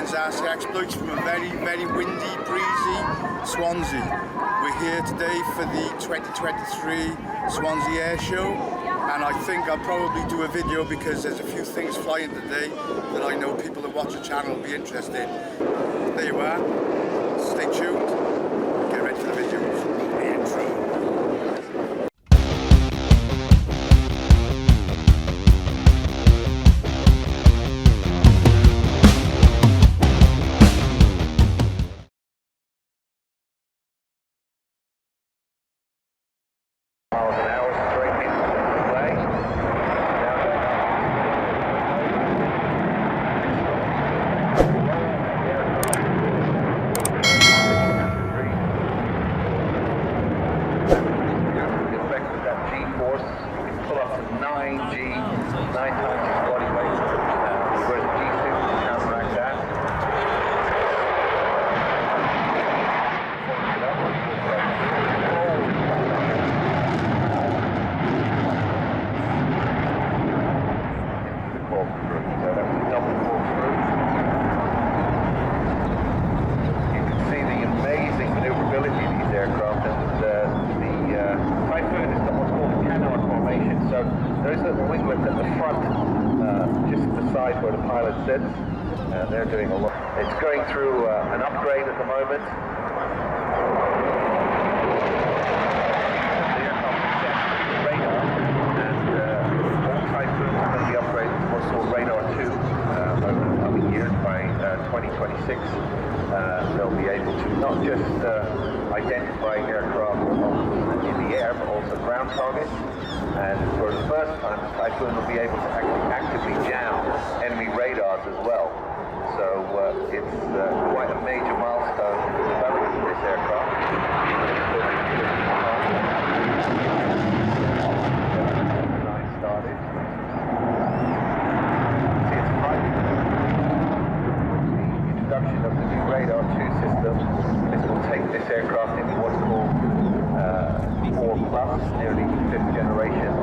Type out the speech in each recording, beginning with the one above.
disaster exploits from a very, very windy, breezy Swansea. We're here today for the 2023 Swansea Air Show, and I think I'll probably do a video because there's a few things flying today that I know people that watch the channel will be interested in. There you are. Stay tuned. Get ready for the videos. The intro. Where the pilot sits, and they're doing a lot. It's going through an upgrade at the moment. The aircraft is set to radar, and all Typhoons are going to be upgraded to what's called Radar 2 over the coming years. By 2026, they'll be able to not just identify aircraft in the air, but also ground targets. And for the first time, the Typhoon will be able to actively jam enemy radars as well. So it's quite a major milestone in the development of this aircraft. Design started. See, it's private. The introduction of the new Radar 2 system, this will take this aircraft into what's called 4+, nearly 5th generation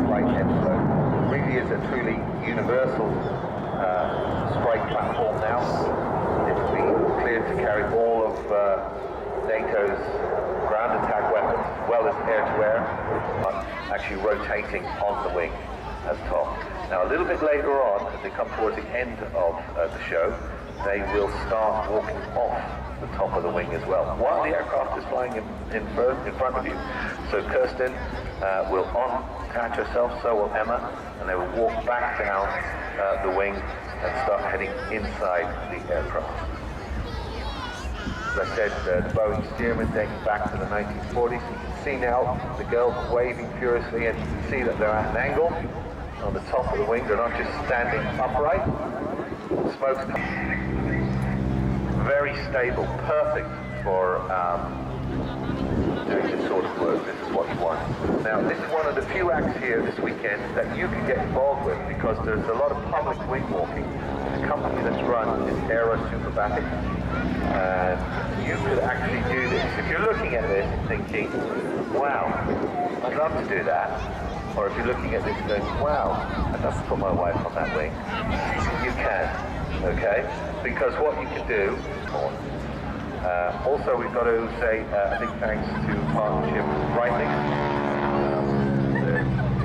flight envelope. It really is a truly universal strike platform now. It's been cleared to carry all of NATO's ground attack weapons, as well as air-to-air, actually rotating on the wing as top. Now a little bit later on, as they come towards the end of the show, they will start walking off the top of the wing as well, while the aircraft is flying in front of you. So Kirsten will attach herself, so will Emma, and they will walk back down the wing and start heading inside the aircraft. As I said, the Boeing steerman dating back to the 1940s. You can see now the girls waving furiously, and you can see that they're at an angle on the top of the wing. They're not just standing upright. Smoke's coming. Very stable, perfect for doing this sort of work. This is what you want. Now, this is one of the few acts here this weekend that you can get involved with, because there's a lot of public wing walking. The company that's run is aerobatic, and you could actually do this. If you're looking at this and thinking, wow, I'd love to do that, or if you're looking at this and going, wow, I'd love to put my wife on that wing, you can, okay? Because what you can do, also we've got to say a big thanks to partnership Breitling.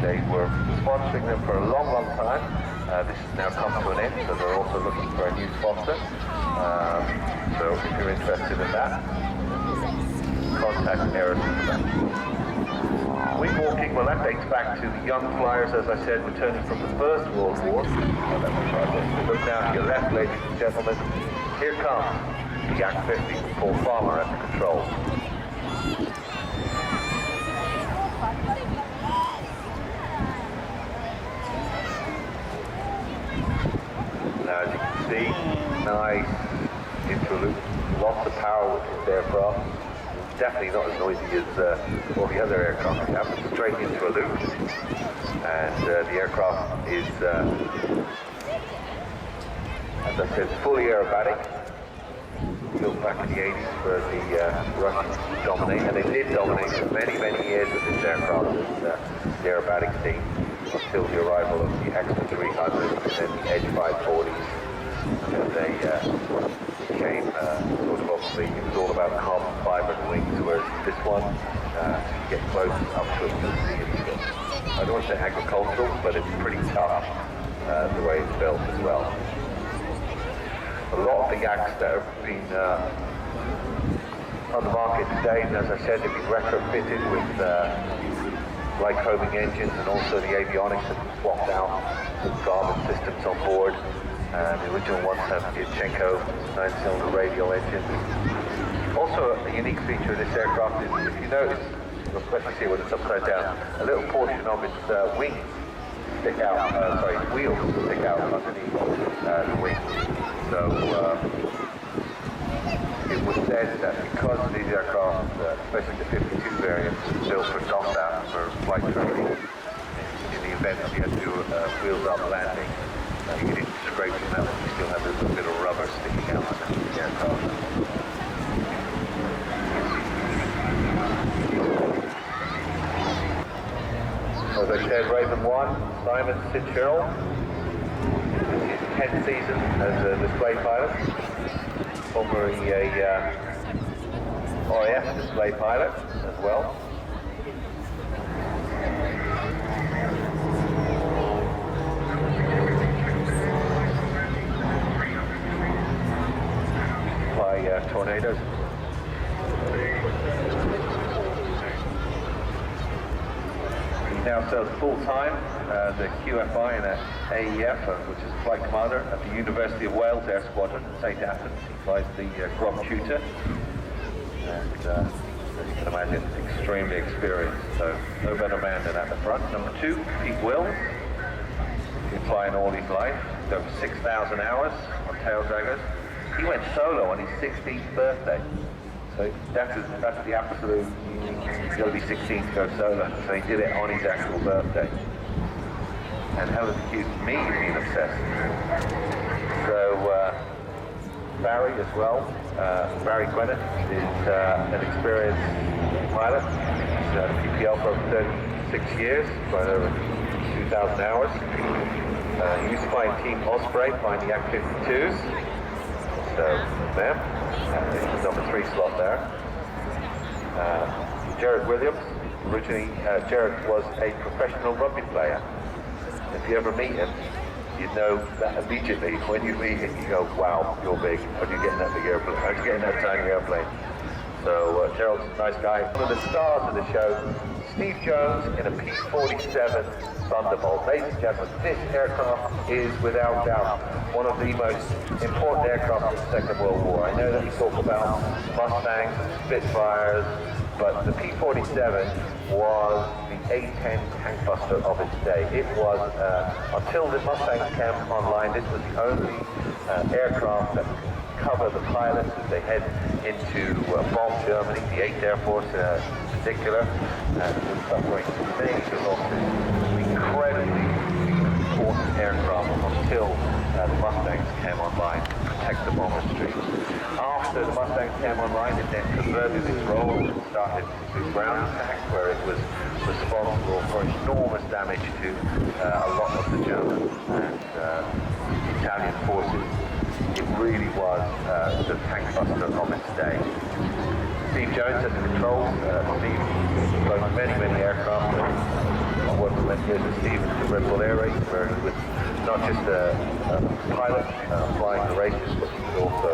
They were sponsoring them for a long, long time. This has now come to an end, so they're also looking for a new sponsor. So if you're interested in that, contact Aerobatic. Wing walking, well, that dates back to the young flyers, as I said, returning from the First World War. Look down to your left, ladies and gentlemen. Here comes the Yak 50 with Paul Farmer at the controls. Now, as you can see, nice interlude, lots of power with this aircraft. Definitely not as noisy as all the other aircraft we have. It's straight into a loop, and the aircraft is, as I said, fully aerobatic. Built back in the 80s for the Russians to dominate, and they did dominate for many, many years with this aircraft as the aerobatic team, until the arrival of the Extra 300 and then the Edge 540s. And they became sort of obviously it was all about carbon fibre wings, whereas this one, you get close up to it, you'll see it's, I don't want to say agricultural, but it's pretty tough the way it's built as well. A lot of the yaks that have been on the market today, and as I said, they've been retrofitted with light homing engines, and also the avionics have been swapped out with Garmin systems on board. The original ones have the Chenko 9-cylinder radial engine. Also, a unique feature of this aircraft is, if you notice, you'll especially see when it's upside down, a little portion of its wings stick out, wheels stick out underneath the wing. So it was said that because these aircraft, especially the 52 variant, built for NOSAP, for flight training, in the event that you had to do a wheels up landing, you didn't scrape them out, you still have a little bit of rubber sticking out underneath the aircraft. As I said, Raven 1, Simon Sid Cheryl. His 10th season as a display pilot. Formerly a RAF display pilot as well. Fly Tornadoes. Now serves full-time as a QFI and an AEF, which is flight commander at the University of Wales Air Squadron at St Athens. He flies the Grob Tutor, and as you can imagine, extremely experienced, so no better man than at the front. Number 2, Pete Wills. He's been flying all his life. He's over 6,000 hours on tail draggers. He went solo on his 16th birthday. So that's the absolute, he's got to be 16 to go solo. So he did it on his actual birthday. And Helen accused me of being obsessed. So Barry as well, Barry Gwennett is an experienced pilot. He's PPL for over 36 years, flying over 2,000 hours. He used to fly in Team Osprey, flying the Yak 52s. So there. Number 3 slot there. Jared Williams. Originally, Jared was a professional rugby player. If you ever meet him, you'd know that immediately. When you meet him, you go, wow, you're big. How'd you get in that big airplane? How'd you get in that tiny airplane? So Gerald's a nice guy. One of the stars of the show, Steve Jones in a P-47 Thunderbolt. Ladies and gentlemen, this aircraft is without doubt one of the most important aircraft of the Second World War. I know that we talk about Mustangs and Spitfires, but the P-47 was the A-10 tank buster of its day. It was, until the Mustangs came online, this was the only aircraft that cover the pilots as they head into bomb Germany, the 8th Air Force in particular, and was suffering major losses. Incredibly important aircraft until the Mustangs came online to protect the bomber stream. After the Mustangs came online, it then converted its role and started to ground attack, where it was responsible for enormous damage to a lot of the German and Italian forces. It really was the tank buster of its day. Steve Jones at the controls. Steve flown many aircraft. I worked for many years with Steve at the Red Bull Air Race, where he was not just a pilot flying the races, but he was also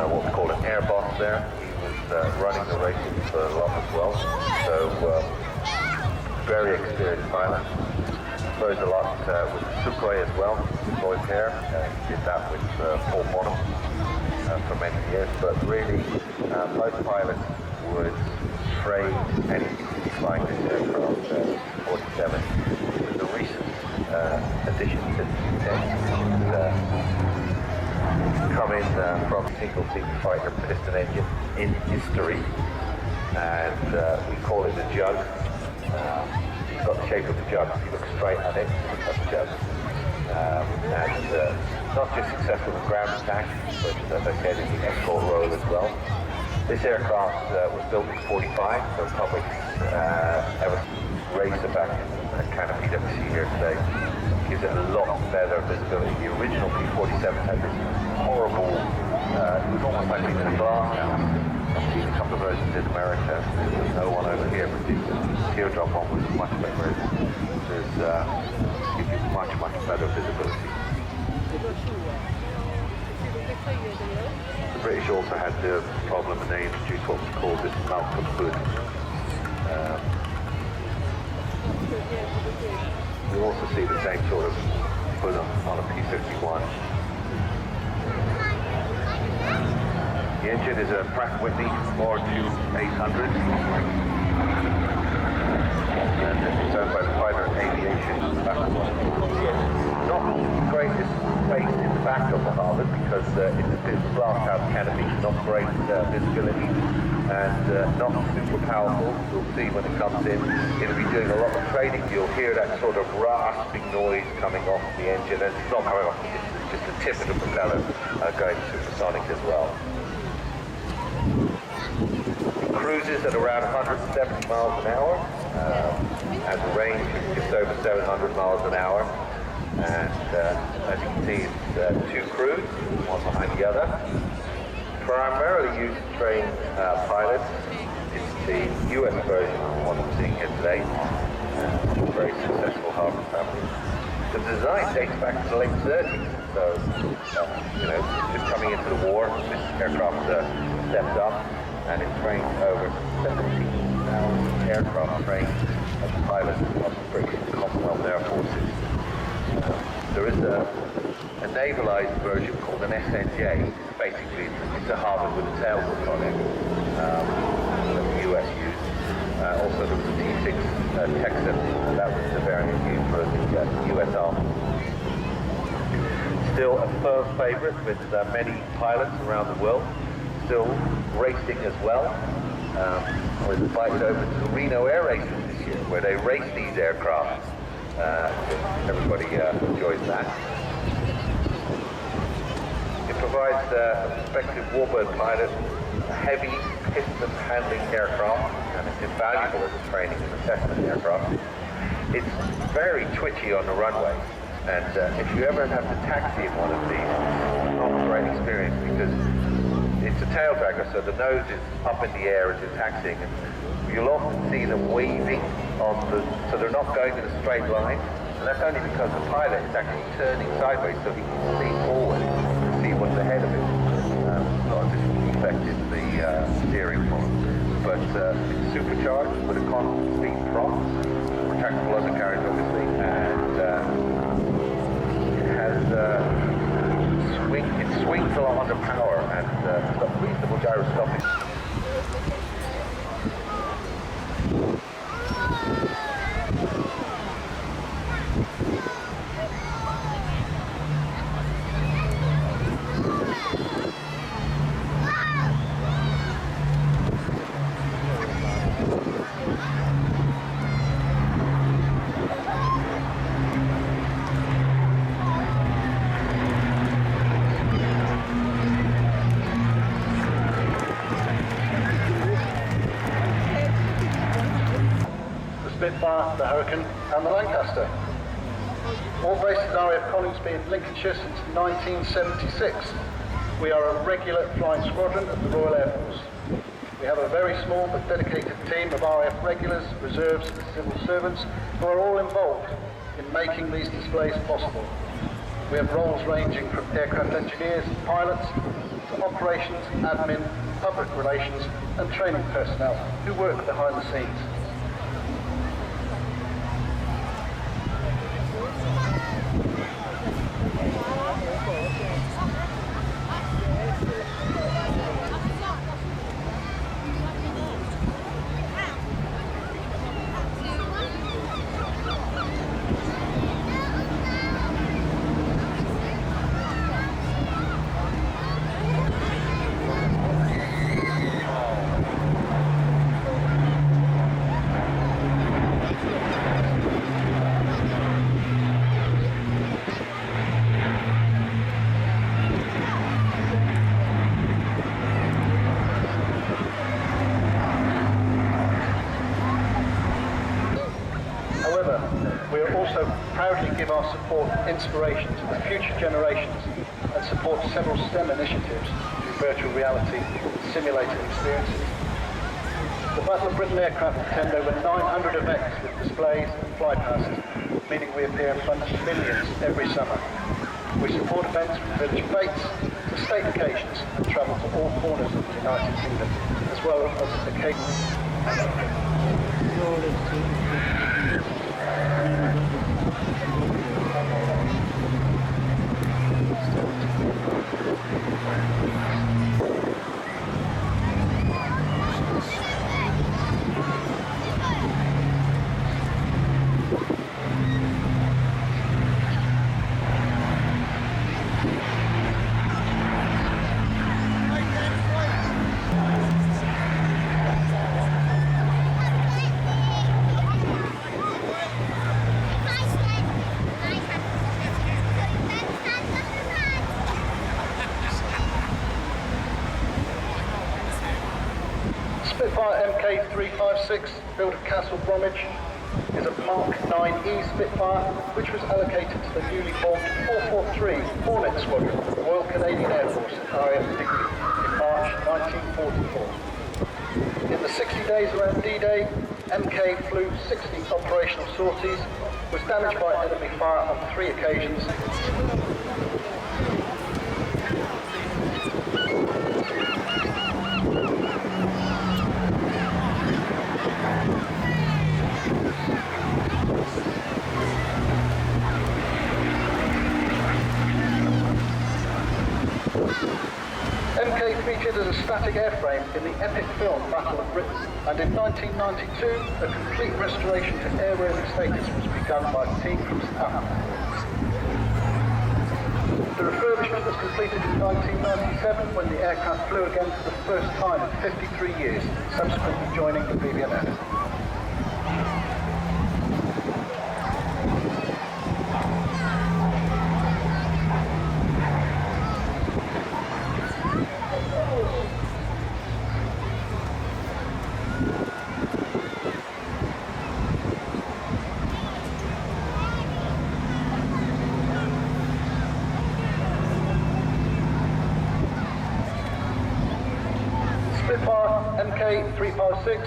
what we call an air boss there. He was running the races for a lot as well. So very experienced pilot. Flies a lot with Sukhoi as well, Sukhoi pair. He did that with Paul Bonham for many years, but really most pilots would trade anything to be flying this aircraft, 47. With the recent addition to the come in from single-seat fighter piston engine in history, and we call it the Jug. It's got the shape of the Jug. If you look straight at it, it's like a Jug. And not just successful in ground attack, but as I said, in the escort role as well. This aircraft was built in 45, so Public ever raised it back in the canopy that we see here today. Gives gives it a lot better visibility. The original P-47 had this horrible, it was almost like being in a glass house. I've seen a couple of versions in America. There's no one over here, but the teardrop one was much better. Gives you much better visibility. The British also had the problem, and they introduced what was called this Malcolm hood. You also see the same sort of hood on a P-51. The engine is a Pratt Whitney R2-800, and it's owned by the Fighter Aviation. Not greatest space in the back of the Harvard because it's a bit glass house canopy, not great visibility, and not super powerful. You'll see when it comes in. It'll be doing a lot of trading. You'll hear that sort of rasping noise coming off the engine, and it's not coming off, it's just the tip of the propeller going supersonic as well. It cruises at around 170 miles an hour, has a range of just over 700 miles an hour, and as you can see, it's two crews, one behind the other. Primarily used to train pilots. It's the US version of the one I'm seeing here today. Very successful Harvard family. The design dates back to the late 30s, so just coming into the war, this aircraft stepped up, and it trained over 17,000 aircraft trained as pilots of the British Commonwealth Air Forces. There is a navalized version called an SNJ. Basically, it's a Harvard with a tailwheel on it that the US used. Also, there was a T6 Texan, and that was the variant used for the US Army. Still a firm favourite with many pilots around the world. Still racing as well. I was invited over to the Reno Air Races this year, where they race these aircraft. Everybody enjoys that. It provides a prospective warbird pilot a heavy piston handling aircraft, and it's invaluable as a training and assessment aircraft. It's very twitchy on the runway, and if you ever have to taxi in one of these, it's not a great experience because it's a tail dragger, so the nose is up in the air as you're taxiing, and you'll often see them waving so they're not going in a straight line, and that's only because the pilot is actually turning sideways so he can see forward to see what's ahead of him. It's not a defect in the steering column, but it's supercharged with a constant speed prop, retractable undercarriage obviously, and it swings a lot under power, and it's got reasonable gyroscopic. Spitfire, the Hurricane and the Lancaster. All based at RAF Coningsby in Lincolnshire since 1976. We are a regular flying squadron of the Royal Air Force. We have a very small but dedicated team of RAF regulars, reserves and civil servants who are all involved in making these displays possible. We have roles ranging from aircraft engineers and pilots to operations, admin, public relations and training personnel who work behind the scenes. our support inspiration to the future generations and support several STEM initiatives through virtual reality simulated experiences. The Battle of Britain aircraft attend over 900 events with displays and fly passes, meaning we appear in front of millions every summer. We support events from village fetes to state occasions and travel to all corners of the United Kingdom, as well as occasionally. Spitfire MK 356, built at Castle Bromwich, is a Mark 9E Spitfire, which was allocated to the newly formed 443 Hornet Squadron of the Royal Canadian Air Force at RAF Digby in March 1944. In the 60 days around D-Day, MK flew 60 operational sorties, was damaged by enemy fire on 3 occasions. MK featured as a static airframe in the epic film Battle of Britain, and in 1992 a complete restoration to airworthy status was begun by a team from Southampton. The refurbishment was completed in 1997 when the aircraft flew again for the first time in 53 years, subsequently joining the BBMF. Spitfire MK 356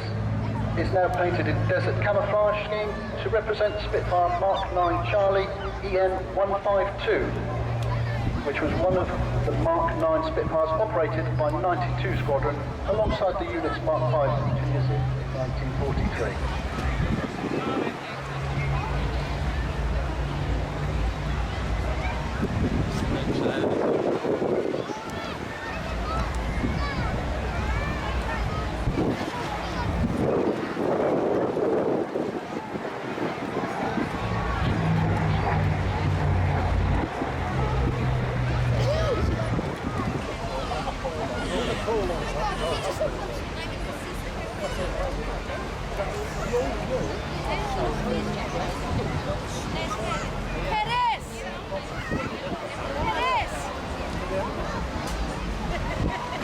is now painted in desert camouflage scheme to represent Spitfire Mark 9 Charlie EN 152, which was one of the Mark 9 Spitfires operated by 92 Squadron alongside the unit's Mark 5 in Tunisia in 1943.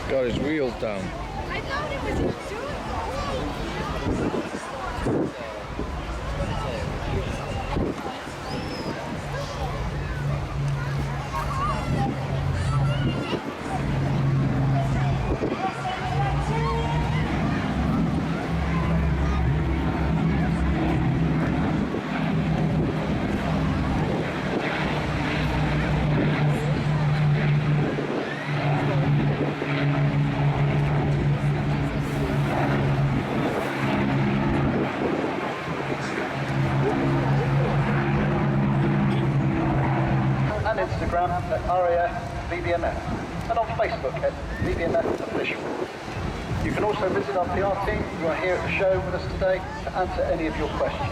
Got his wheels down. I thought it was his Instagram at RAF BBMF and on Facebook at BBMF Official. You can also visit our PR team who are here at the show with us today to answer any of your questions.